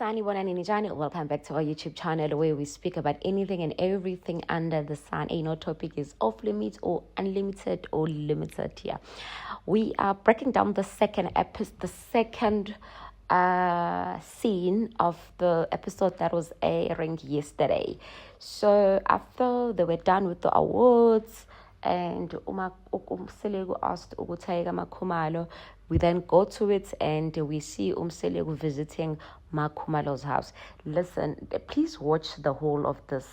Sanibonani Nijani, welcome back to our YouTube channel where we speak about anything and everything under the sun. Ain't no topic is off limits or unlimited or limited here. We are breaking down the second scene of the episode that was airing yesterday. So after they were done with the awards and Umselegu asked Ugutaiga Makhumalo, we then go to it and we see Umselegu visiting Makhumalo's house. Listen, please watch the whole of this.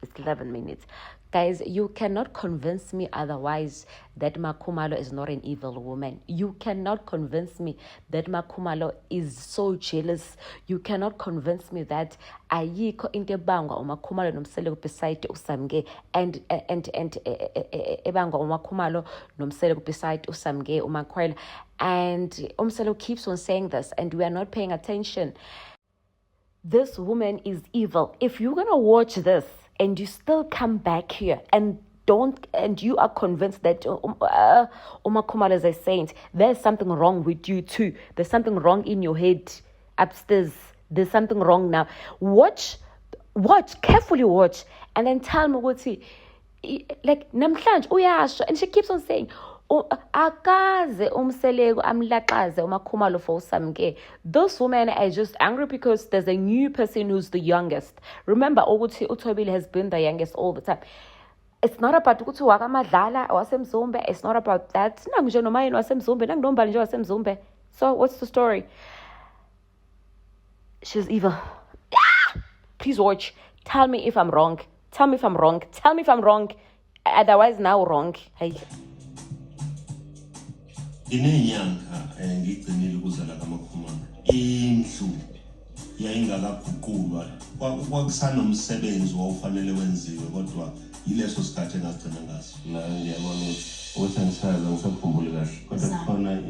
It's 11 minutes. Guys, you cannot convince me otherwise that Makhumalo is not an evil woman. You cannot convince me that Makhumalo is so jealous. You cannot convince me that ayikho into ebangwa uMakhumalo nomseleko beside uSamge and ebangwa uMakhumalo nomseleko beside uSamge uMakhwela. And Umseleko keeps on saying this and we are not paying attention. This woman is evil. If you're going to watch this and you still come back here and you are convinced that Umakhumalo is a saint, there's something wrong with you too. There's something wrong in your head upstairs. There's something wrong now. Watch, carefully watch, and then tell me what he, like, namhlanje uyasho, and she keeps on saying, akaze umseleko amlaqaze uMakhumalo for uSamge. Those women are just angry because there's a new person who's the youngest. Remember, ukuthi uThobile has been the youngest all the time. It's not about ukuthi wakamadlala wasemzumbe. It's not about that. Nangu noma yini wasemzumbe, nangu nombali nje wasemzumbe. So what's the story? She's evil. Please watch. Tell me if I'm wrong. Tell me if I'm wrong. Tell me if I'm wrong. Otherwise now wrong. Hey. Inenyanga ngigcinile ukuzala kaMakhumalo indlu yayingakaguqulwa kwakusanomsebenzi wawufanele wenziwe kodwa yileso sikhathi engasigcina ngaso la ngiyabona ukuthi angisazi ngisakhumbule kahle kodwa khona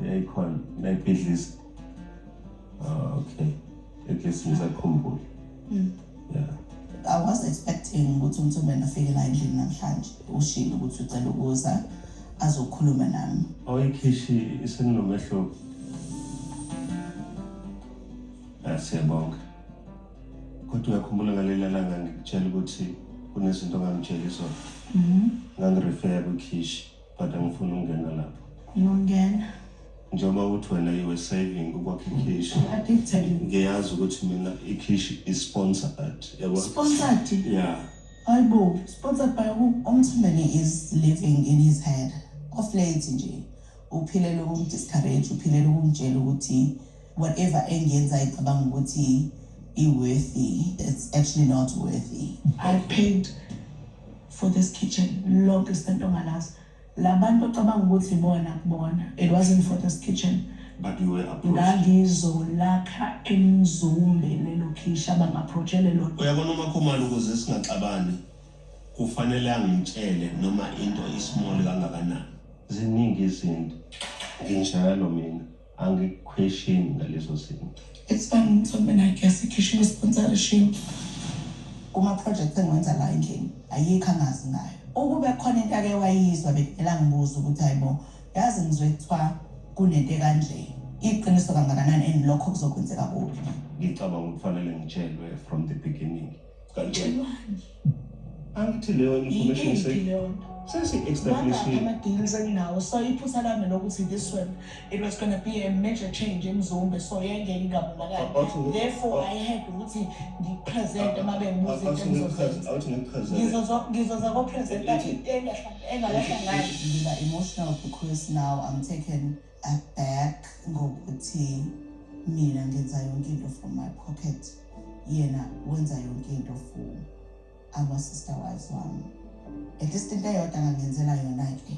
yayikhona nayibhidlisi okay at least ngisakhumbule yeah. I was expecting ukuthi uMthomeni afike la endlini namhlanje ushilo ukuthi ucela ukuza azokhuluma nami. Awuyikhishi isinomehlo. Siyabonga. Kodwa uyakhumbula ngaleli langa ngikutshela ukuthi kunezinto ongangitshela zona. Ngangirefer kukhishi but angifuni ukungena lapho. Ngiyongena. Njengoba uthi wena you were saving ukwakha ikhishi. I did tell you. Ngiyazi ukuthi mina ikhishi is sponsored. Sponsored? Yeah. Aibo, sponsored by who? Umthomeni is living in his head. Of late nje uphilela ukumdiscourage uphilela ukumtshela ukuthi whatever engenza icabanga ukuthi worthy, it's actually not worthy. I paid for this kitchen longest and ongalazi labantu ocabanga ukuthi bona it wasn't for this kitchen but you were approached ngangizolakha emzumbe lelo kisha bangapproachele lo uyabona uMakhumalo ukuze singaxabani kufanele angitshele noma into ismall kangakanani ziningi izinto nginjalo mina angiquestion ngalezo zinto. It's fun so when I guess ikhishi sponsorship kuma project engiwenza la endlini ayikho angazi ngayo ukube khona into ake wayizwa bekela ngibuza ukuthi hayibo yazi ngizwe kuthiwa kunento kanje iqiniso kangakanani and lokho kuzokwenzeka kubi. Ngicabanga ukufanele ngitshelwe from the beginning kanjani angithi leyo information so you put this one it was going to be a major change in Zumba so therefore I had to present emotional because now I'm taken aback ngokuthi mina ngenza yonke into from my pocket yena wenza yonke into for our sister wives wami at least into eyodwa ngangenzela yona ke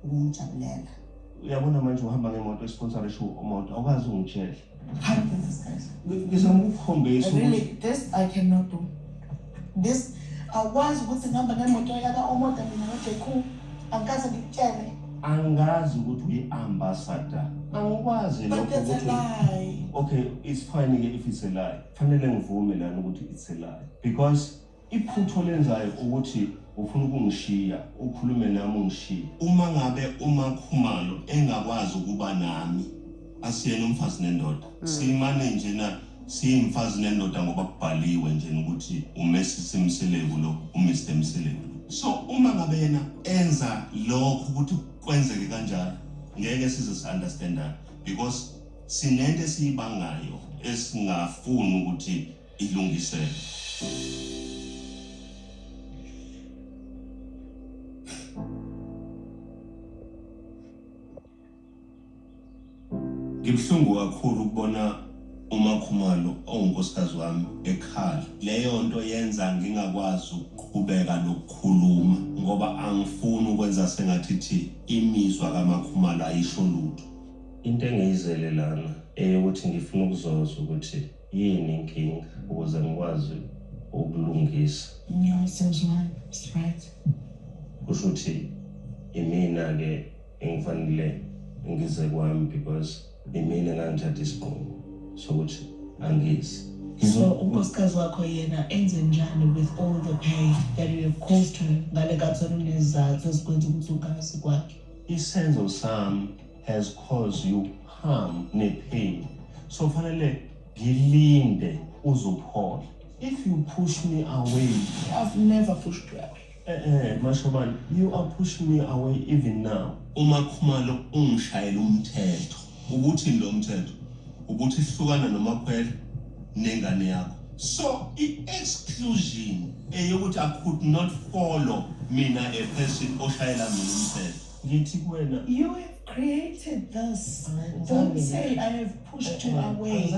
ukumjabulela. Uyabona manje uhamba ngemoto esponsorisha umoto awukazi ungitshela. How do this guys? Ngizamukhombisa really this I cannot do. This I was ukuthi ngihamba ngemoto yaka omoto mina noJeku angikaze ngikutshele. Angazi ukuthi uyi-ambassador. Angikwazi lokho ukuthi okay it's fine if it's a lie. Fanele ngivume lana ukuthi it's a lie because iphutho lenzayo ukuthi ufuna ukungishiya ukhulume nami ungishiya uma ngabe uMakhumalo engakwazi ukuba nami asiyena umfazi nendoda simane nje na siyimfazi nendoda ngoba kubhaliwe nje ukuthi uMrs Mseleku lo uMr Mseleku. So uma ngabe yena enza lokho ukuthi kwenzeke kanjalo ngeke size understandana because sinento esiyibangayo esingafuni ukuthi ilungiseke. Ngibhlungu kakhulu ukubona uMakhumalo ongunkosikazi wami ekhala. Leyo nto yenza ngingakwazi ukuqhubeka nokukhuluma ngoba angifuni ukwenza sengathi imizwa kaMakhumalo ayisho lutho. Into engiyizelelana ukuthi ngifuna ukuzoza ukuthi yini inkinga ukuze ngikwazi ukulungisa. Kusho ukuthi imina ke engifanele ngize kwami because imina ngangithatha isinqumo sokuthi angisi. So unkosikazi wakho yena enze njani with all the pain that you have caused her ngale kathana unezathu ezikwenza ukuthi ungazi kwakhe? Isenzo sami has caused you harm ne-pain. So fanele ngilinde uzophola. If you push me away, I've never pushed you away. Mashobani, you are pushing me away even now. uMakhumalo ungishayela umthetho. Ukuthi lo mthetho ukuthi hlukana noMakhwele nengane yakho. So i-exclusion eyokuthi I could not follow mina a person oshayela mina umthetho. Ngithi kuwena You have created this. Don't say I have pushed you away.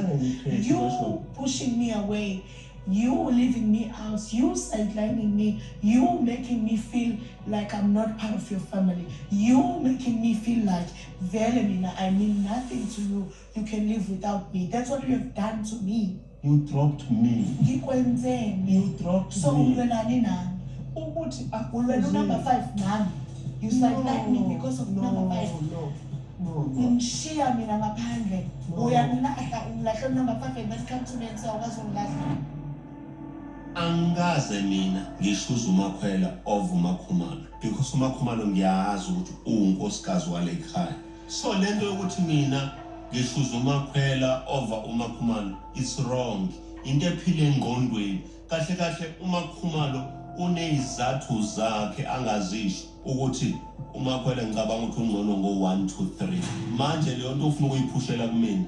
You pushing me away. You leaving me out, you sidelining me, you making me feel like I'm not part of your family, you making me feel like Velemina, I mean nothing to you, you can live without me. That's what you have done to me. You dropped me. You dropped so me. Ulwena number 5 nami. You sideline me because of number 5. No. Ungishiya mina ngaphandle. Uyangilahla, ungilahla number 5 and then come to me and say awazongilahla. Angaze mina ngishuza uMakhwela of uMakhumalo because uMakhumalo ngiyazi ukuthi unkosikazi wale ekhaya. So lento yokuthi mina ngishuza uMakhwela over uMakhumalo it's wrong. Into ephile engqondweni. Kahle uMakhumalo unezathu zakhe angazisho ukuthi uMakhwele ngicabanga ukuthi ungcono ngo1 2 3. Manje leyo nto ufuna ukuyiphushela kumina.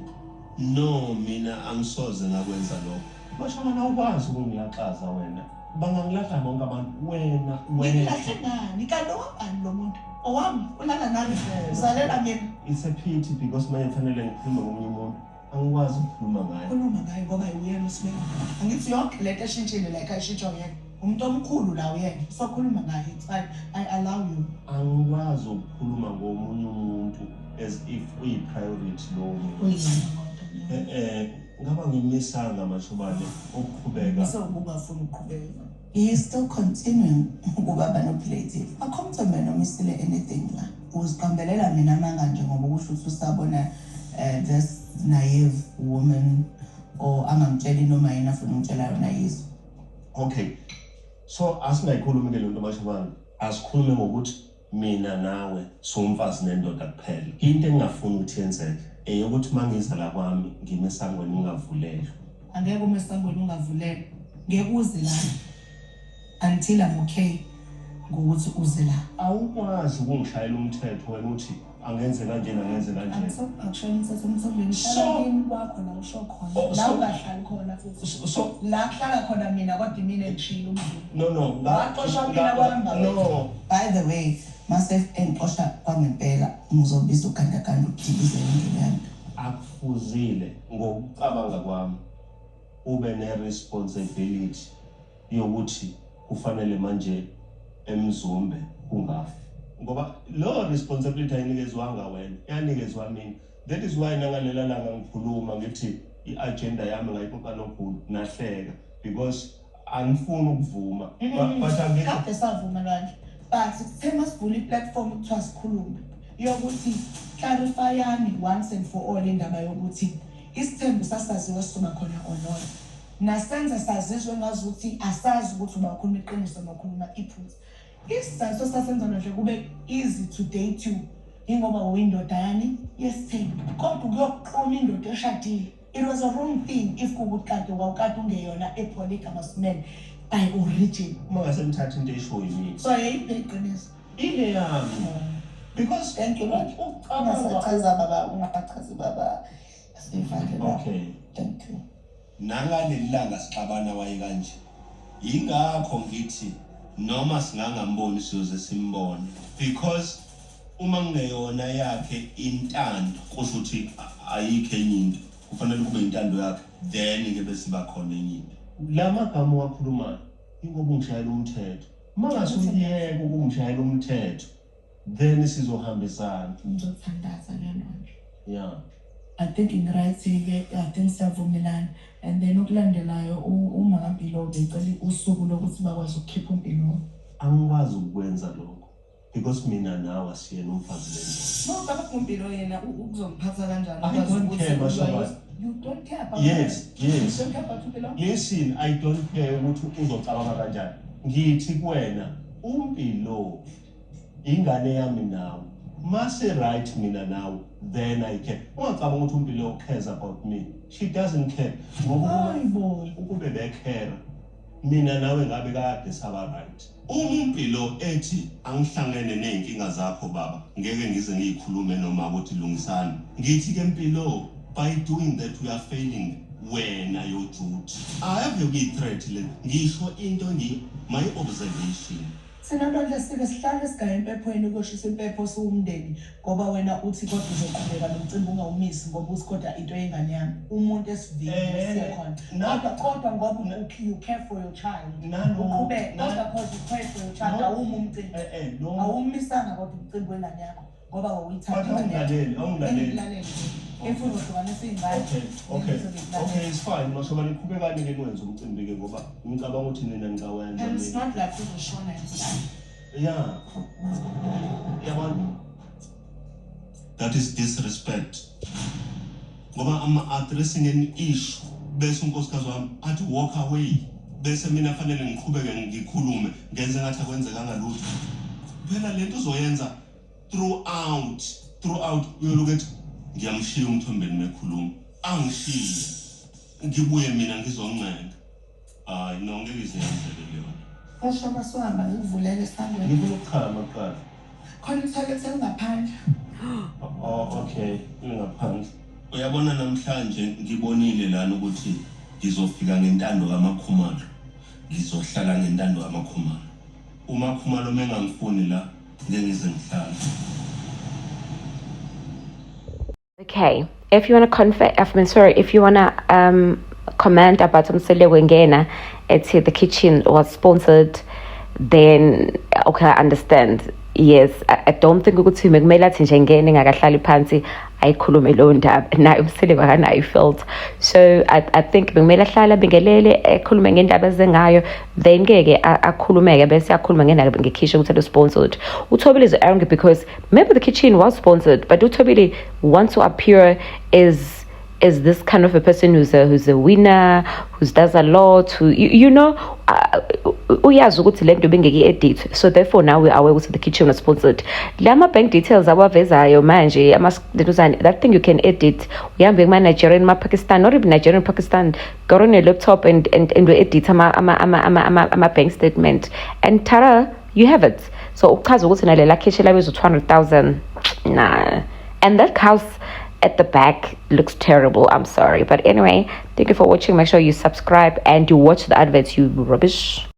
No, mina angisoze ngakwenza lokho. Bashana ukwazi ukungilaxaza wena. Bangangilahla bonke abantu wena. Ngilahle ngani? Kanti owabani lo muntu? Owami ulala nami. Uzalela mina. It's a pity because manje kufanele ngikhulume ngomunye umuntu. Angikwazi ukukhuluma ngaye. Khuluma ngaye ngoba uyena uSibeka. Angithi yonke lento eshintshile la ekhaya ishintshwa uyena. Umuntu omkhulu la uyena. So khuluma ngaye. It's fine. I allow you. Angikwazi ukukhuluma ngomunye umuntu as if uyi-priority lo muntu. Ngaba ngimisanga Mashobane ukuqhubeka. So ungafuni ukuqhubeka. He is still continuing ukuba manipulative. Akhomthombe noma isile anything la. Uziqambelela mina manga nje ngoba kusho ukuthi usabona this naive woman or angangitsheli noma yena afuna ukutshela yona yizo. Okay. So asingayikhulumi ke lento Mashobane. Asikhulume ngokuthi mina nawe somfazi nendoda kuphela. Into engingafuni ukuthi yenzeke eyokuthi mangiza la kwami ngimesangweni ngavulelwa. Angeke umesangweni ungavulelwa. Ngeke uze la until I'm okay ngokuthi uze la. Awukwazi ukungishayela umthetho wena uthi angenze kanje nangenze kanje. Actually umthetho umthobeni hlala kwakho la usho khona. La ungahlali khona futhi. So la hlala khona mina kodwa mina ngishilo umdlulu. No. Waxosha mina kwahamba. No. By the way, myself enqosha kwangempela ngizobiza ugandaganda ukudibizela ingane yami. Akufuzile ngokucabanga kwami ube ne-responsibility yokuthi kufanele manje emzumbe kungafi ngoba lo responsibility ayinikezwanga wena yanikezwa mina. That is why nangalela langa ngikhuluma ngithi i-agenda yami ngayixoxa nokhulu nahleka because angifuni ukuvuma but Kade savuma kanje but sithe masivula i-platform ukuthiwa sikhulume yokuthi clarifyani once and for all indaba yokuthi isithembu sasaziwa sisuka khona onona nasenza sazizwe ngazuthi asazi ukuthi ubakhuluma iqiniso nokhuluma iphutha. Isizathu sasenza nje kube easy to date you ingoba uyindoda yani yesithembu kodwa kuyoqhoma indoda eshadile. It was a wrong thing if kukuthi kanti wawukade ungeyona a-polygamous man by origin. Mangase ngithathe into eshoyo yini. So yayiphi iqiniso? Ile yami. Because thank you Lord. Ungasachaza baba, ungachazi baba. Sivale la. Okay. Thank you. Nangaleli langa sixabana waye kanje. Ingakho ngithi noma singangamboni siyoze simbone because uma ngeyona yakhe intando kusho ukuthi ayikho enye into kufanele kube intando yakhe then ke bese bakhona enye into. Lamagama wakhulumayo ingoba ungishayela umthetho. Mangase uyeke ukungishayela umthetho then sizohambisana. Ngizothandaza lento. Yeah. I think ngirayithi-ke I think siyavumelana and then ukulandelayo uMampilo becela usuku lokuthi bakwazi ukukhipha umpilo. Angikwazi ukwenza lokho because mina nawe asiyena umfazi lento. No baba umpilo yena ukuzomphatha kanjani I don't care Mashabane. You don't care about yes that. yes You don't care about umpilo. Listen, I don't care ukuthi uzocabanga kanjani. Ngithi kuwena umpilo ingane yami nawe. Mase right mina nawe then I care. Ungacabanga ukuthi umpilo cares about me. She doesn't care. Ngoba ukube becare mina nawe ngabe kade saba right. Umpilo ethi angihlangene nezinkinga zakho baba ngeke ngize ngiyikhulume noma ukuthi lungisana. Ngithi ke impilo by doing that we are failing wena your duty. I have a threat le ngisho into my observation. Sinalonje sike sihlale sigaya impephweni koshisa impepho siwumndeni ngoba wena uthi kodwa uzoqhubeka nomcimbi ungawumisi ngoba usikhoda into yengane yami umuntu esivile siyakhona kodwa ngoba you care for your child uqhubeka kodwa cause you care for your child awuma umcimbi awumisanga kodwa umcimbi wengane yakho ngoba wawuyithatha awungilaleli imfundo hlukanisa izingane. Okay, it's fine. Mashabane niqhubekani ke kwenza umcimbi ke ngoba ngicabanga ukuthi nina ngicawenza. And it's not like uzoshona inside. Yeah. That is disrespect. Ngoba addressing an issue bese unkosikazi wami athi walk away. Bese mina fanele ngiqhubeke ngikhulume ngenze ngathi akwenzekanga lutho. Phela lento uzoyenza throughout uyolokuthi ngiyamshiya umthombeni mekhuluma angishiye ngibuye mina ngizoncenga no ngeke izenzele leyo Kasho maswamba ngivulele isandla ngifuna ukuchama kuqala khona ithoilet engaphandle okay ngaphandle uyabona namhlanje ngibonile lana ukuthi ngizofika ngentando kaMakhumalo ngizohlala ngentando kaMakhumalo uMakhumalo mengangifuni la ngeke ngize ngihlale. Okay, if you want to if you want to comment about Umseleko Ngena, it's the kitchen was sponsored, then okay, I understand. Yes, I don't think ukuthi kumele athi nje ngene ngakahlali phansi ayikhulume lo ndaba naye Umseleko akanayo felt. So I think kumele ahlala bingelele ekhulume ngendaba ezengayo then ngeke akhulumeke bese akhuluma ngendaba ngekitchen ukuthi sponsored. uThobile is angry because maybe the kitchen was sponsored but uThobile wants to appear is this kind of a person who's a winner, who does a lot, who you know uyazi ukuthi lento bengeke edit, so therefore now we are aware ukuthi the kitchen was sponsored. Lama bank details abavezayo manje that thing you can edit uhambe kuma Nigerian ma Pakistan, not even Nigerian Pakistan, go on your laptop and we edit ama bank statement and tara you have it. So uchaza ukuthi nalela kitchen labezo 200,000 nah, and that house at the back looks terrible. I'm sorry, but anyway, thank you for watching. Make sure you subscribe and you watch the adverts, you rubbish.